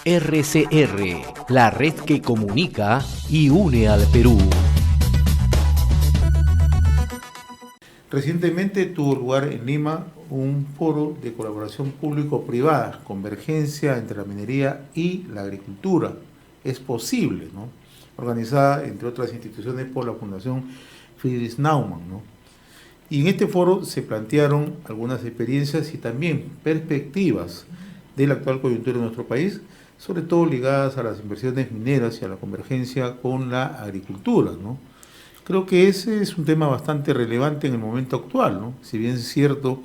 RCR, la red que comunica y une al Perú. Recientemente tuvo lugar en Lima un foro de colaboración público-privada, convergencia entre la minería y la agricultura. Es posible, ¿no? Organizada, entre otras instituciones, por la Fundación Friedrich Naumann, ¿no? Y en este foro se plantearon algunas experiencias y también perspectivas de la actual coyuntura de nuestro país, sobre todo ligadas a las inversiones mineras y a la convergencia con la agricultura, ¿no? Creo que ese es un tema bastante relevante en el momento actual, ¿no? Si bien es cierto,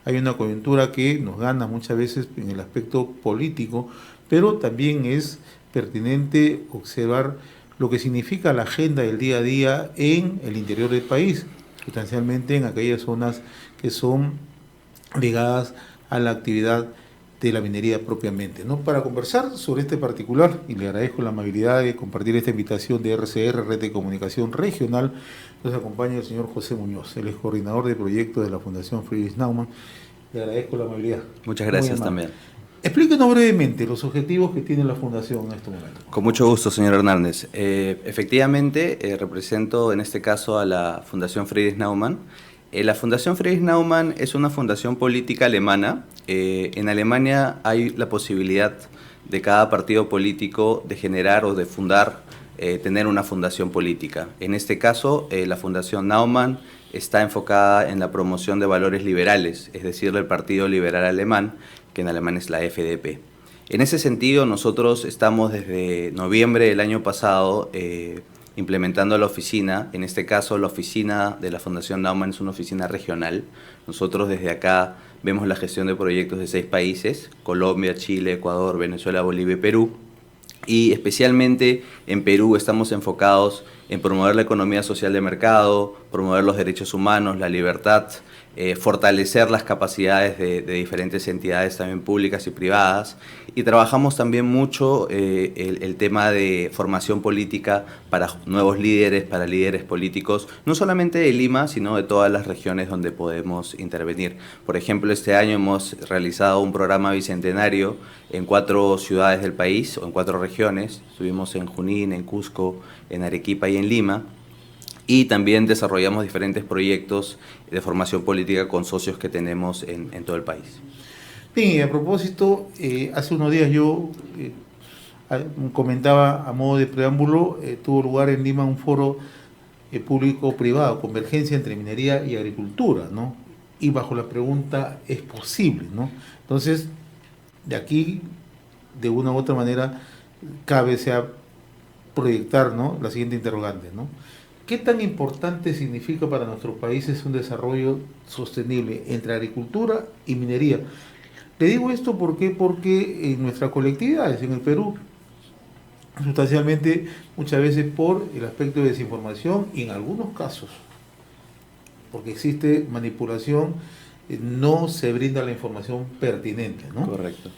hay una coyuntura que nos gana muchas veces en el aspecto político, pero también es pertinente observar lo que significa la agenda del día a día en el interior del país, sustancialmente en aquellas zonas que son ligadas a la actividad de la minería propiamente, ¿no? Para conversar sobre este particular, y le agradezco la amabilidad de compartir esta invitación de RCR, Red de Comunicación Regional, nos acompaña el señor José Muñoz, él es coordinador de proyectos de la Fundación Friedrich Naumann. Le agradezco la amabilidad. Muchas gracias también. Explíquenos brevemente los objetivos que tiene la Fundación en este momento. Con mucho gusto, señor Hernández. Efectivamente, represento en este caso a la Fundación Friedrich Naumann. La Fundación Friedrich Naumann es una fundación política alemana. En Alemania hay la posibilidad de cada partido político de generar o de fundar, tener una fundación política. En este caso, la Fundación Naumann está enfocada en la promoción de valores liberales, es decir, del Partido Liberal Alemán, que en alemán es la FDP. En ese sentido, nosotros estamos desde noviembre del año pasado implementando la oficina. En este caso, la oficina de la Fundación Naumann es una oficina regional. Nosotros desde acá vemos la gestión de proyectos de 6 países, Colombia, Chile, Ecuador, Venezuela, Bolivia y Perú. Y especialmente en Perú estamos enfocados en promover la economía social de mercado, promover los derechos humanos, la libertad, fortalecer las capacidades de diferentes entidades también públicas y privadas, y trabajamos también mucho el tema de formación política para nuevos líderes, para líderes políticos, no solamente de Lima, sino de todas las regiones donde podemos intervenir. Por ejemplo, este año hemos realizado un programa bicentenario en 4 ciudades del país, o en 4 regiones. Estuvimos en Junín, en Cusco, en Arequipa y en Lima. Y también desarrollamos diferentes proyectos de formación política con socios que tenemos en todo el país. Bien, y a propósito, hace unos días yo comentaba a modo de preámbulo, tuvo lugar en Lima un foro público-privado, convergencia entre minería y agricultura, ¿no? Y bajo la pregunta, ¿es posible, no? Entonces, de aquí, de una u otra manera, cabe proyectar, ¿no?, la siguiente interrogante, ¿no? ¿Qué tan importante significa para nuestros países un desarrollo sostenible entre agricultura y minería? Le digo esto porque en nuestras colectividades, en el Perú, sustancialmente muchas veces por el aspecto de desinformación y en algunos casos, porque existe manipulación, no se brinda la información pertinente, ¿no? Correcto.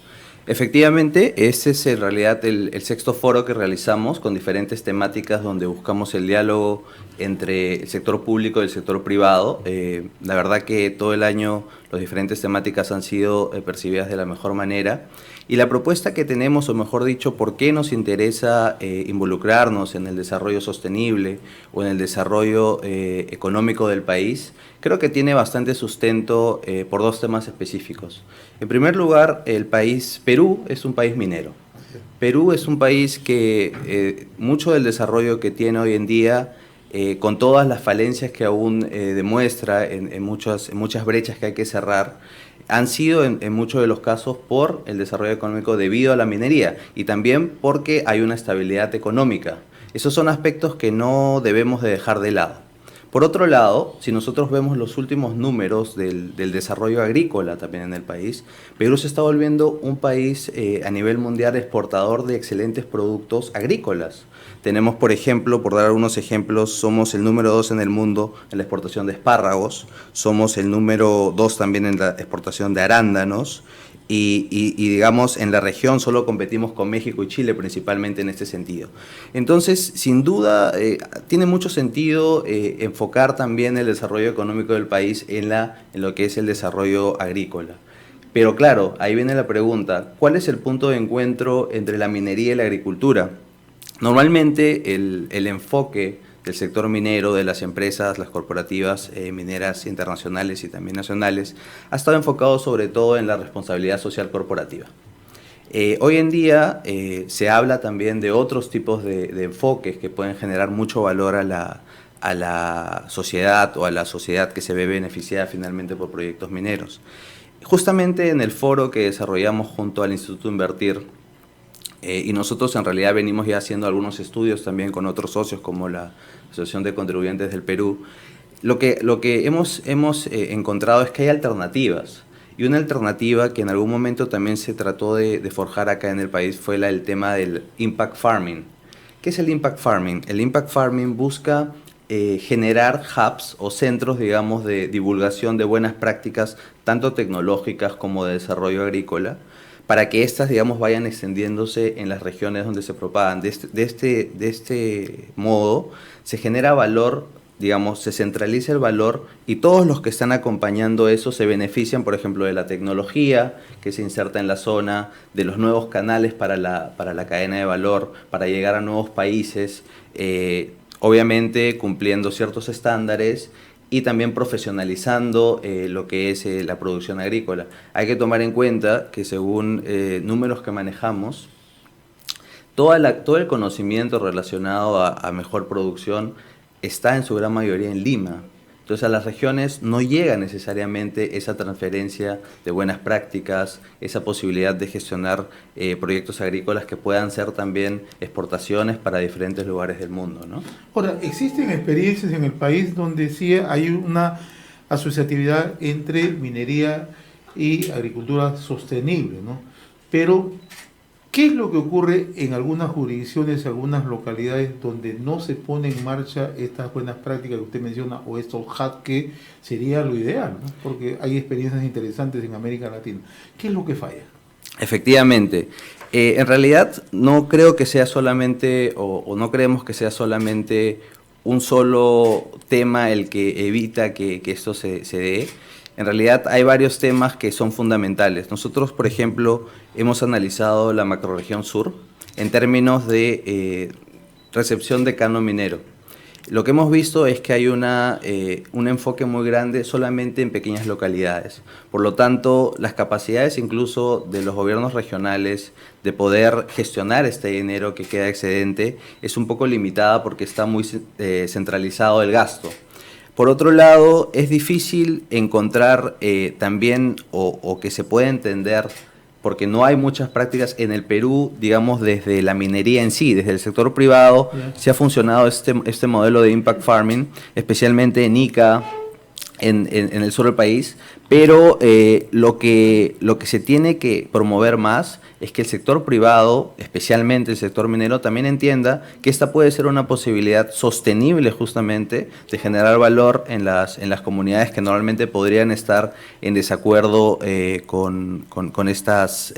Efectivamente, ese es en realidad el 6º foro que realizamos con diferentes temáticas donde buscamos el diálogo entre el sector público y el sector privado. La verdad que todo el año las diferentes temáticas han sido percibidas de la mejor manera. Y la propuesta que tenemos, o mejor dicho, por qué nos interesa involucrarnos en el desarrollo sostenible o en el desarrollo económico del país, creo que tiene bastante sustento por 2 temas específicos. En primer lugar, Perú es un país minero. Perú es un país que mucho del desarrollo que tiene hoy en día, con todas las falencias que aún demuestra en muchas brechas que hay que cerrar, han sido en muchos de los casos por el desarrollo económico debido a la minería y también porque hay una estabilidad económica. Esos son aspectos que no debemos de dejar de lado. Por otro lado, si nosotros vemos los últimos números del desarrollo agrícola también en el país, Perú se está volviendo un país a nivel mundial exportador de excelentes productos agrícolas. Tenemos, por ejemplo, por dar algunos ejemplos, somos el número 2 en el mundo en la exportación de espárragos, somos el número 2 también en la exportación de arándanos, y digamos en la región solo competimos con México y Chile principalmente en este sentido. Entonces, sin duda, tiene mucho sentido enfocar también el desarrollo económico del país en lo que es el desarrollo agrícola. Pero claro, ahí viene la pregunta, ¿cuál es el punto de encuentro entre la minería y la agricultura? Normalmente el enfoque del sector minero, de las empresas, las corporativas mineras internacionales y también nacionales, ha estado enfocado sobre todo en la responsabilidad social corporativa. Hoy en día se habla también de otros tipos de enfoques que pueden generar mucho valor a la sociedad o a la sociedad que se ve beneficiada finalmente por proyectos mineros. Justamente en el foro que desarrollamos junto al Instituto Invertir, y nosotros en realidad venimos ya haciendo algunos estudios también con otros socios como la Asociación de Contribuyentes del Perú, lo que hemos encontrado es que hay alternativas. Y una alternativa que en algún momento también se trató de forjar acá en el país fue el tema del impact farming. ¿Qué es el impact farming? El impact farming busca generar hubs o centros, digamos, de divulgación de buenas prácticas, tanto tecnológicas como de desarrollo agrícola, para que éstas, digamos, vayan extendiéndose en las regiones donde se propagan. De este modo se genera valor, digamos, se centraliza el valor y todos los que están acompañando eso se benefician, por ejemplo, de la tecnología que se inserta en la zona, de los nuevos canales para la cadena de valor, para llegar a nuevos países, obviamente cumpliendo ciertos estándares y también profesionalizando lo que es la producción agrícola. Hay que tomar en cuenta que según números que manejamos, todo el conocimiento relacionado a mejor producción está en su gran mayoría en Lima. Entonces a las regiones no llega necesariamente esa transferencia de buenas prácticas, esa posibilidad de gestionar proyectos agrícolas que puedan ser también exportaciones para diferentes lugares del mundo, ¿no? Ahora, existen experiencias en el país donde sí hay una asociatividad entre minería y agricultura sostenible, ¿no? Pero, ¿qué es lo que ocurre en algunas jurisdicciones, algunas localidades donde no se pone en marcha estas buenas prácticas que usted menciona o estos hubs que sería lo ideal, ¿no? Porque hay experiencias interesantes en América Latina. ¿Qué es lo que falla? Efectivamente. En realidad no creo que sea solamente, o no creemos que sea solamente un solo tema el que evita que esto se dé. En realidad hay varios temas que son fundamentales. Nosotros, por ejemplo, hemos analizado la macrorregión sur en términos de recepción de canon minero. Lo que hemos visto es que hay un enfoque muy grande solamente en pequeñas localidades. Por lo tanto, las capacidades incluso de los gobiernos regionales de poder gestionar este dinero que queda excedente es un poco limitada porque está muy centralizado el gasto. Por otro lado, es difícil encontrar también o que se pueda entender, porque no hay muchas prácticas en el Perú, digamos, desde la minería en sí, desde el sector privado, se ha funcionado este modelo de impact farming, especialmente en Ica, en el sur del país, pero lo que se tiene que promover más es que el sector privado, especialmente el sector minero, también entienda que esta puede ser una posibilidad sostenible justamente de generar valor en las comunidades que normalmente podrían estar en desacuerdo con estos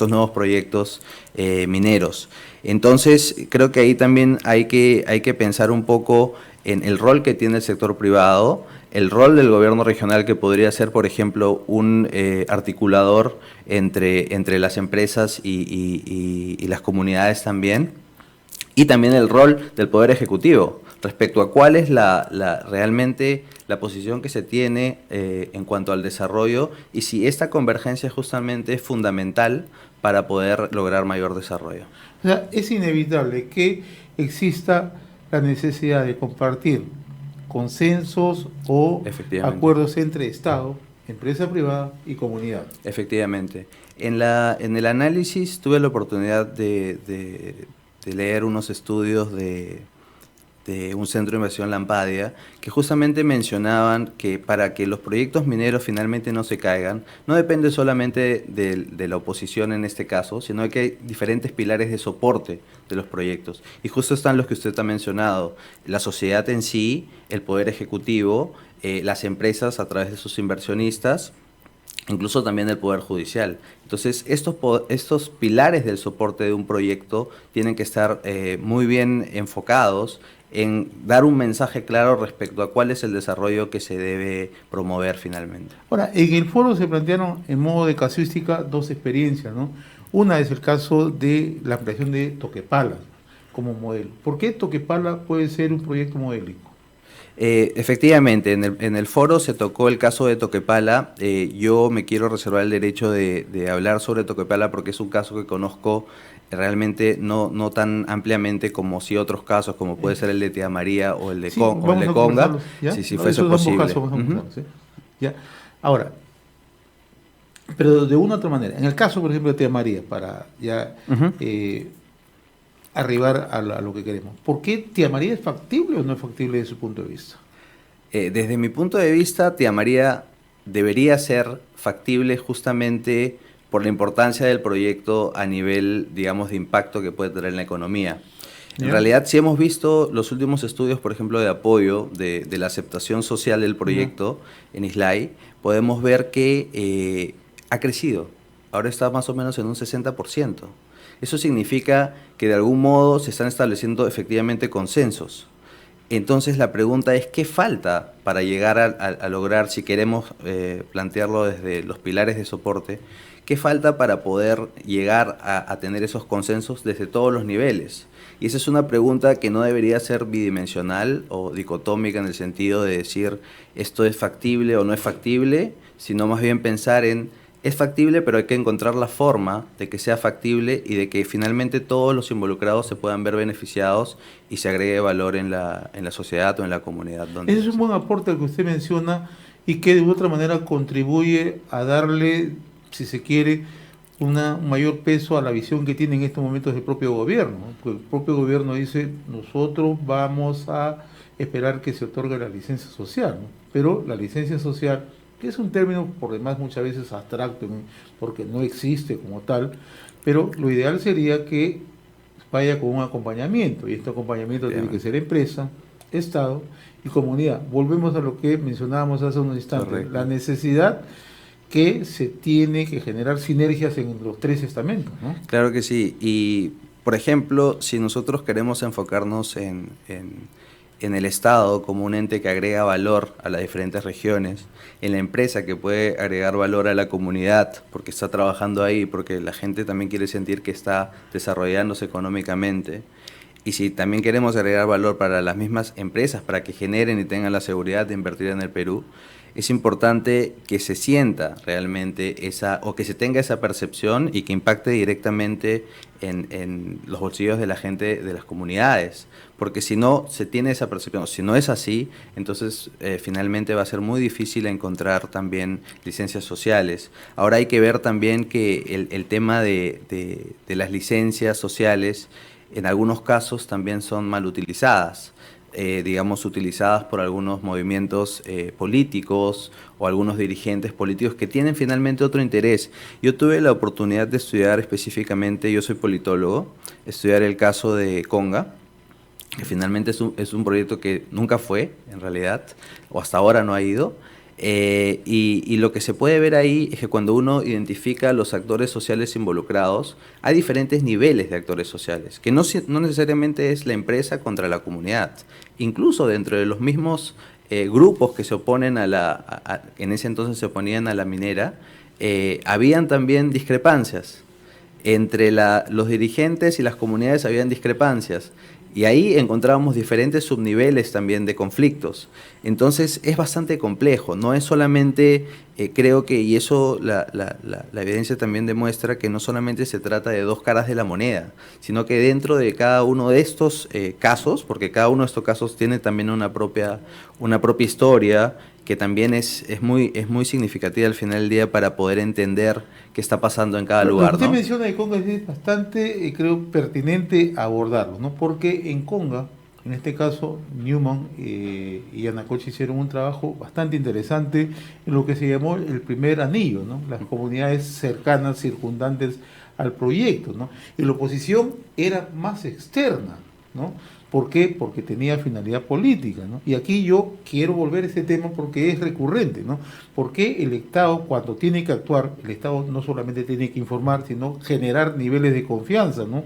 nuevos proyectos mineros. Entonces, creo que ahí también hay que pensar un poco en el rol que tiene el sector privado, el rol del gobierno regional que podría ser, por ejemplo, un articulador entre las empresas y las comunidades también, y también el rol del Poder Ejecutivo respecto a cuál es realmente la posición que se tiene en cuanto al desarrollo y si esta convergencia justamente es fundamental para poder lograr mayor desarrollo. O sea, es inevitable que exista la necesidad de compartir consensos o acuerdos entre Estado, empresa privada y comunidad. Efectivamente. En el análisis tuve la oportunidad de leer unos estudios de un centro de inversión Lampadia, que justamente mencionaban que para que los proyectos mineros finalmente no se caigan, no depende solamente de la oposición en este caso, sino que hay diferentes pilares de soporte de los proyectos. Y justo están los que usted ha mencionado, la sociedad en sí, el poder ejecutivo, las empresas a través de sus inversionistas, incluso también del Poder Judicial. Entonces, estos pilares del soporte de un proyecto tienen que estar muy bien enfocados en dar un mensaje claro respecto a cuál es el desarrollo que se debe promover finalmente. Ahora, en el foro se plantearon en modo de casuística dos experiencias, ¿no? Una es el caso de la ampliación de Toquepala como modelo. ¿Por qué Toquepala puede ser un proyecto modélico? Efectivamente, en el foro se tocó el caso de Toquepala. Yo me quiero reservar el derecho de hablar sobre Toquepala porque es un caso que conozco realmente no tan ampliamente como si otros casos, como puede ser el de Tía María o el de, Sí, o el de vamos a Conga, conversarlos, ¿ya? si No, fuese esos ambos posible. casos vamos a conversarlos, ¿sí? ¿Ya? Ahora, pero de una u otra manera. En el caso, por ejemplo, de Tía María, para ya Ujú. arribar a lo que queremos. ¿Por qué Tía María es factible o no es factible desde su punto de vista? Desde mi punto de vista, Tía María debería ser factible justamente por la importancia del proyecto a nivel, digamos, de impacto que puede tener en la economía. En ¿Ya? realidad, si hemos visto los últimos estudios, por ejemplo, de apoyo de la aceptación social del ¿Ya? proyecto en Islay, podemos ver que ha crecido. Ahora está más o menos en un 60%. Eso significa que de algún modo se están estableciendo efectivamente consensos. Entonces la pregunta es, ¿qué falta para llegar a lograr, si queremos plantearlo desde los pilares de soporte, qué falta para poder llegar a tener esos consensos desde todos los niveles? Y esa es una pregunta que no debería ser bidimensional o dicotómica en el sentido de decir esto es factible o no es factible, sino más bien pensar en es factible, pero hay que encontrar la forma de que sea factible y de que finalmente todos los involucrados se puedan ver beneficiados y se agregue valor en la sociedad o en la comunidad. Donde Ese es un buen aporte al que usted menciona y que de otra manera contribuye a darle, si se quiere, un mayor peso a la visión que tiene en estos momentos el propio gobierno, ¿no? Porque el propio gobierno dice, nosotros vamos a esperar que se otorgue la licencia social, ¿no? Pero la licencia social, que es un término por demás muchas veces abstracto, ¿no? Porque no existe como tal, pero lo ideal sería que vaya con un acompañamiento, y este acompañamiento tiene que ser empresa, Estado y comunidad. Volvemos a lo que mencionábamos hace unos instantes, Correcto. la necesidad que se tiene que generar sinergias en los tres estamentos, ¿no? Claro que sí. Y, por ejemplo, si nosotros queremos enfocarnos en el Estado como un ente que agrega valor a las diferentes regiones, en la empresa que puede agregar valor a la comunidad, porque está trabajando ahí, porque la gente también quiere sentir que está desarrollándose económicamente, y si también queremos agregar valor para las mismas empresas, para que generen y tengan la seguridad de invertir en el Perú, es importante que se sienta realmente o que se tenga esa percepción y que impacte directamente en los bolsillos de la gente de las comunidades. Porque si no se tiene esa percepción, si no es así, entonces finalmente va a ser muy difícil encontrar también licencias sociales. Ahora hay que ver también que el tema de las licencias sociales en algunos casos también son mal utilizadas. Digamos, utilizadas por algunos movimientos políticos o algunos dirigentes políticos que tienen finalmente otro interés. Yo tuve la oportunidad de estudiar específicamente, yo soy politólogo, estudiar el caso de Conga, que finalmente es un proyecto que nunca fue, en realidad, o hasta ahora no ha ido. Y lo que se puede ver ahí es que cuando uno identifica a los actores sociales involucrados, hay diferentes niveles de actores sociales, que no necesariamente es la empresa contra la comunidad. Incluso dentro de los mismos grupos que se oponen en ese entonces se oponían a la minera, habían también discrepancias. Entre los dirigentes y las comunidades habían discrepancias. Y ahí encontrábamos diferentes subniveles también de conflictos. Entonces es bastante complejo, no es solamente, creo que, y eso la evidencia también demuestra que no solamente se trata de dos caras de la moneda, sino que dentro de cada uno de estos casos, porque cada uno de estos casos tiene también una propia historia, que también es muy significativa al final del día para poder entender qué está pasando en cada Lo lugar, que usted ¿no? menciona de Conga es bastante, creo, pertinente abordarlo, ¿no? Porque en Conga, en este caso, Newman y Yanacocha hicieron un trabajo bastante interesante en lo que se llamó el primer anillo, ¿no? Las comunidades cercanas, circundantes al proyecto, ¿no? Y la oposición era más externa, ¿no? ¿Por qué? Porque tenía finalidad política, ¿no? Y aquí yo quiero volver a ese tema porque es recurrente, ¿no? Porque el Estado, cuando tiene que actuar, el Estado no solamente tiene que informar, sino generar niveles de confianza, ¿no?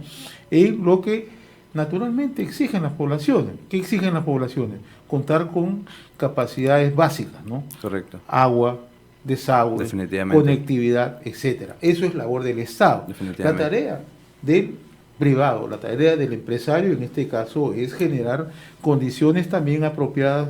En lo que naturalmente exigen las poblaciones. ¿Qué exigen las poblaciones? Contar con capacidades básicas, ¿no? Correcto. Agua, desagüe, Definitivamente. conectividad, etcétera. Eso es labor del Estado. Definitivamente. La tarea del privado, la tarea del empresario en este caso es generar condiciones también apropiadas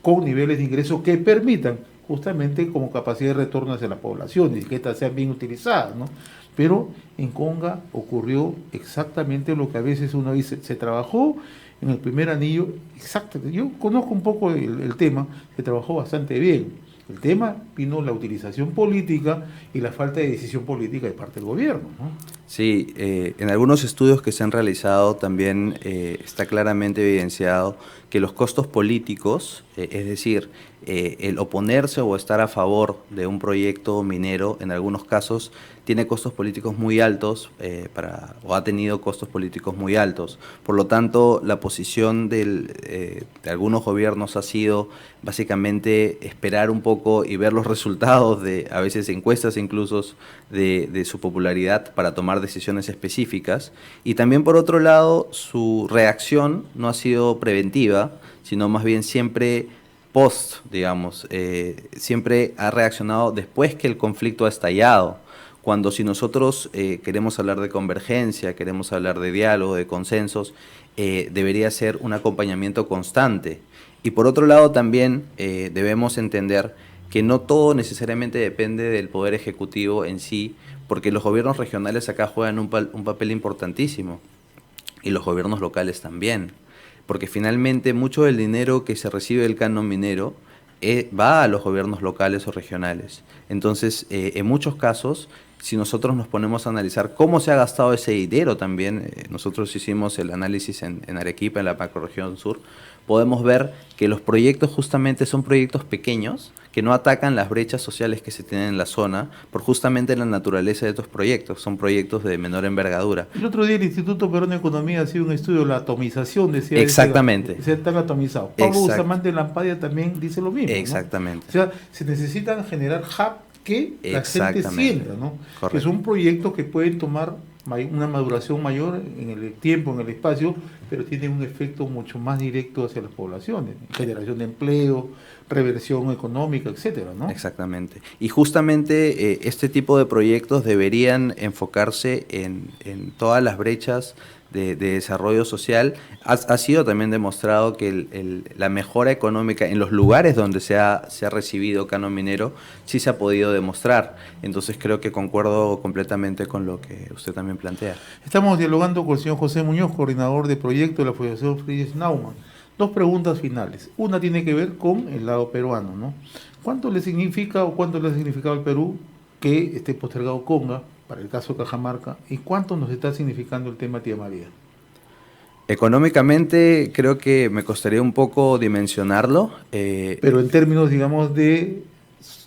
con niveles de ingreso que permitan justamente como capacidad de retorno hacia la población y que éstas sean bien utilizadas, ¿no? Pero en Conga ocurrió exactamente lo que a veces uno dice, se trabajó en el primer anillo, exacto, yo conozco un poco el tema, se trabajó bastante bien. El tema vino la utilización política y la falta de decisión política de parte del gobierno, ¿no? Sí, en algunos estudios que se han realizado también está claramente evidenciado que los costos políticos, es decir, el oponerse o estar a favor de un proyecto minero, en algunos casos tiene costos políticos muy altos o ha tenido costos políticos muy altos. Por lo tanto, la posición de algunos gobiernos ha sido básicamente esperar un poco y ver los resultados de, a veces encuestas incluso, de su popularidad para tomar decisiones específicas. Y también, por otro lado, su reacción no ha sido preventiva, sino más bien siempre post, digamos, siempre ha reaccionado después que el conflicto ha estallado. Cuando si nosotros queremos hablar de convergencia, queremos hablar de diálogo, de consensos, debería ser un acompañamiento constante. Y por otro lado también debemos entender que no todo necesariamente depende del Poder Ejecutivo en sí, porque los gobiernos regionales acá juegan un papel importantísimo, y los gobiernos locales también, porque finalmente mucho del dinero que se recibe del canon minero va a los gobiernos locales o regionales. Entonces, en muchos casos, si nosotros nos ponemos a analizar cómo se ha gastado ese dinero también, nosotros hicimos el análisis en Arequipa, en la macrorregión sur, podemos ver que los proyectos justamente son proyectos pequeños que no atacan las brechas sociales que se tienen en la zona por justamente la naturaleza de estos proyectos. Son proyectos de menor envergadura. El otro día el Instituto Peruano de Economía hacía un estudio de la atomización, decía. Exactamente. Están atomizados. Pablo Bustamante Lampadia también dice lo mismo, exactamente, ¿no? O sea, se necesitan generar hub que la gente sienta, ¿no? Correcto. Que son proyectos que pueden tomar una maduración mayor en el tiempo, en el espacio, pero tienen un efecto mucho más directo hacia las poblaciones, generación de empleo, reversión económica, etcétera, ¿no? Exactamente. Y justamente este tipo de proyectos deberían enfocarse en todas las brechas de desarrollo social. Ha sido también demostrado que la mejora económica en los lugares donde se ha recibido canon minero sí se ha podido demostrar. Entonces creo que concuerdo completamente con lo que usted también plantea. Estamos dialogando con el señor José Muñoz, coordinador de proyecto de la Fundación Friedrich Naumann. Dos preguntas finales. Una tiene que ver con el lado peruano, ¿no? ¿Cuánto le significa o cuánto le ha significado al Perú que esté postergado Conga, para el caso de Cajamarca, y cuánto nos está significando el tema Tía María? Económicamente creo que me costaría un poco dimensionarlo. Pero en términos, digamos, de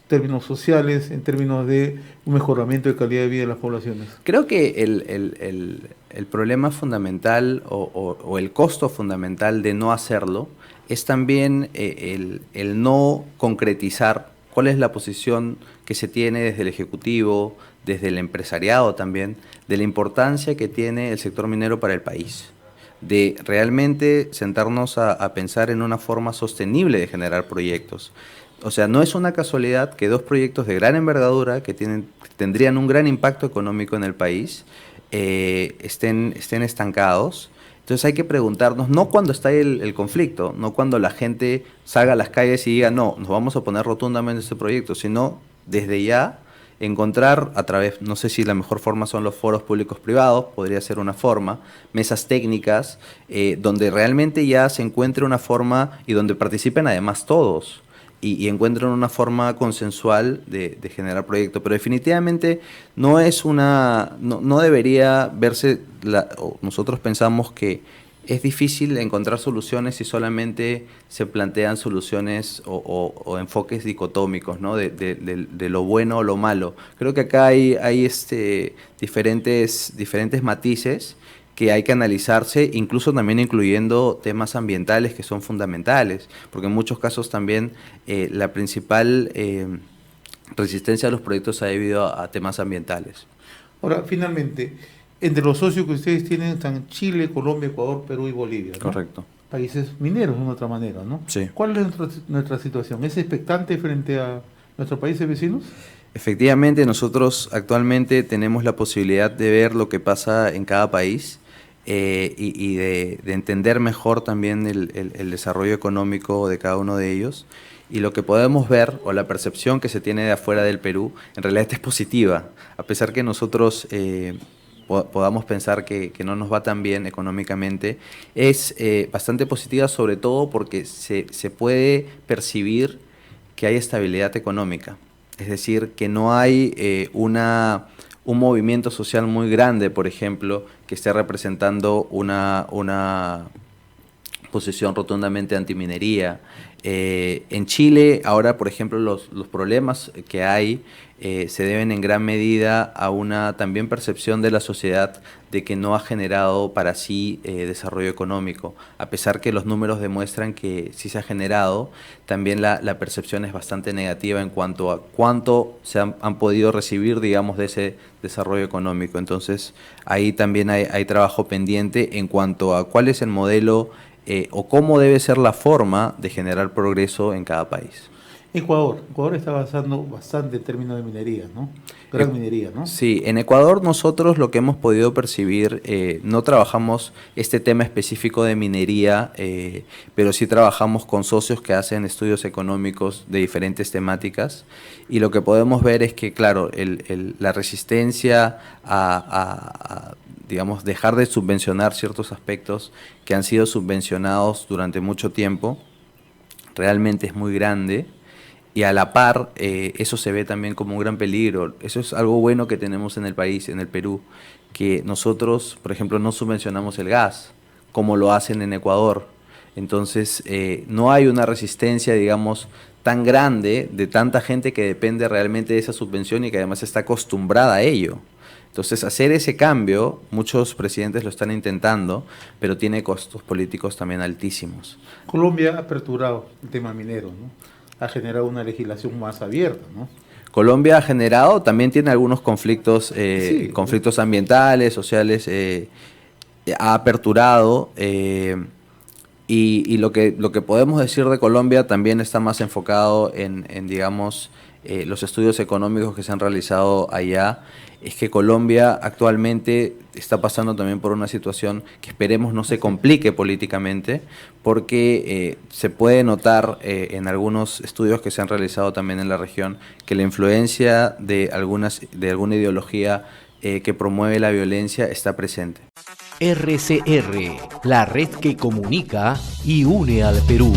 términos sociales, en términos de un mejoramiento de calidad de vida de las poblaciones. Creo que el problema fundamental o el costo fundamental de no hacerlo es también el no concretizar cuál es la posición que se tiene desde el Ejecutivo, desde el empresariado también, de la importancia que tiene el sector minero para el país, de realmente sentarnos a pensar en una forma sostenible de generar proyectos. O sea, no es una casualidad que dos proyectos de gran envergadura que tendrían un gran impacto económico en el país estén estancados. Entonces hay que preguntarnos, no cuando está el conflicto, no cuando la gente salga a las calles y diga, no, nos vamos a oponer rotundamente a este proyecto, sino desde ya encontrar a través, no sé si la mejor forma son los foros públicos privados, podría ser una forma, mesas técnicas, donde realmente ya se encuentre una forma y donde participen además todos. Y encuentran una forma consensual de generar proyectos. Pero definitivamente no es no debería verse, nosotros pensamos que es difícil encontrar soluciones si solamente se plantean soluciones o enfoques dicotómicos, ¿no? De lo bueno o lo malo. Creo que acá hay diferentes matices que hay que analizarse, incluso también incluyendo temas ambientales que son fundamentales, porque en muchos casos también la principal resistencia a los proyectos se ha debido a temas ambientales. Ahora, finalmente, entre los socios que ustedes tienen están Chile, Colombia, Ecuador, Perú y Bolivia, ¿no? Correcto. Países mineros, de una otra manera, ¿no? Sí. ¿Cuál es nuestra situación? ¿Es expectante frente a nuestros países vecinos? Efectivamente, nosotros actualmente tenemos la posibilidad de ver lo que pasa en cada país y de entender mejor también el desarrollo económico de cada uno de ellos. Y lo que podemos ver, o la percepción que se tiene de afuera del Perú, en realidad es positiva. A pesar que nosotros podamos pensar que no nos va tan bien económicamente, es bastante positiva, sobre todo porque se puede percibir que hay estabilidad económica. Es decir, que no hay un movimiento social muy grande, por ejemplo, que esté representando una posición rotundamente antiminería. En Chile, ahora, por ejemplo, los problemas que hay se deben en gran medida a una también percepción de la sociedad de que no ha generado para sí desarrollo económico. A pesar que los números demuestran que sí se ha generado, también la percepción es bastante negativa en cuanto a cuánto se han podido recibir, digamos, de ese desarrollo económico. Entonces, ahí también hay trabajo pendiente en cuanto a cuál es el modelo o cómo debe ser la forma de generar progreso en cada país. Ecuador está avanzando bastante en términos de minería, ¿no? Gran minería, ¿no? Sí, en Ecuador nosotros lo que hemos podido percibir, no trabajamos este tema específico de minería, pero sí trabajamos con socios que hacen estudios económicos de diferentes temáticas, y lo que podemos ver es que, claro, la resistencia a digamos, dejar de subvencionar ciertos aspectos que han sido subvencionados durante mucho tiempo, realmente es muy grande, y a la par eso se ve también como un gran peligro. Eso es algo bueno que tenemos en el país, en el Perú, que nosotros, por ejemplo, no subvencionamos el gas, como lo hacen en Ecuador. Entonces, no hay una resistencia, digamos, tan grande de tanta gente que depende realmente de esa subvención y que además está acostumbrada a ello. Entonces, hacer ese cambio, muchos presidentes lo están intentando, pero tiene costos políticos también altísimos. Colombia ha aperturado el tema minero, ¿no? Ha generado una legislación más abierta, ¿no? Colombia ha generado, también tiene algunos conflictos, Sí, conflictos ambientales, sociales, ha aperturado, y lo que podemos decir de Colombia también está más enfocado en digamos, los estudios económicos que se han realizado allá. Es que Colombia actualmente está pasando también por una situación que esperemos no se complique políticamente, porque se puede notar en algunos estudios que se han realizado también en la región que la influencia de alguna ideología que promueve la violencia está presente. RCR, la red que comunica y une al Perú.